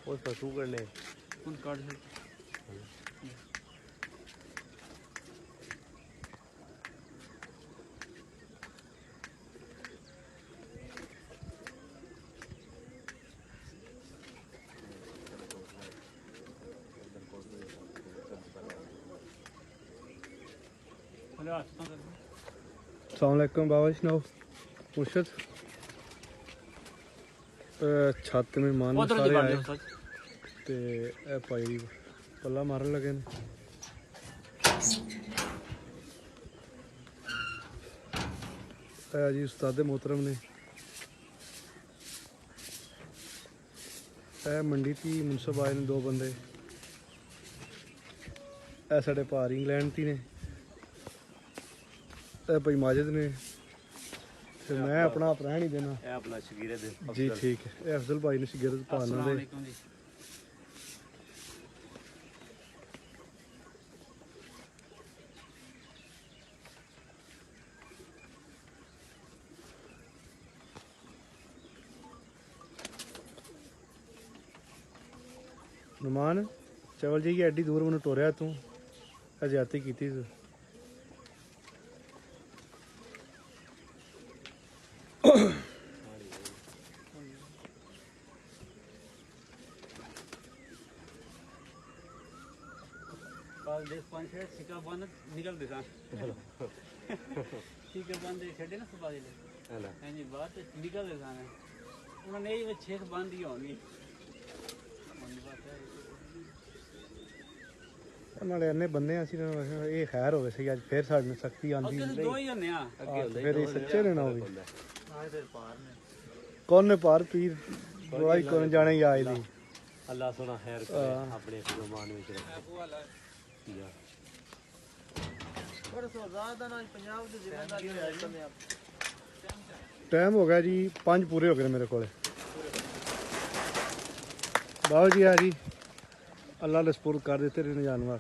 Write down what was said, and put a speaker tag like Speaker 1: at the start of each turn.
Speaker 1: उसका शू कर ले अस्सलामुअलैकुम बाबा जी सुनाओ मुर्शद छत में मान सारे आए ते भाई पल्ला मारन लगे ने जी उस्ताद मोहतरम ने मंडी थी मुनसब आए ने दो बंदे साढ़े भार इंग्लैंड थी ने भाई माजिद ने फिर मैं अपना आप रहन ही देना अपना जी ठीक है अफजल भाई ने शगीरत पाना दे नुमान चवल जी एड्डी दूर मैनू टोरिया तू ज्यादती की
Speaker 2: निकल दे बंद छे ना सुबह जी बात निकल दे उन्होंने छेक बंद ही होनी
Speaker 1: नाले इन्ने बंदे असीं ये खैर होवे सी अज फिर साडे सख्ती आंदी
Speaker 2: दो ही होने
Speaker 1: फिर सच्चे ने ना होवे कौन ने पार पीर बुराई कौन जाने ही आए दी
Speaker 3: अल्लाह सोना खैर करे अपने गुमान विच रखे
Speaker 1: टाइम हो गया जी 5 पूरे हो गए मेरे को बाबा जी आ जी अल्लाह ने सपुर्द कर देते रहने जानवर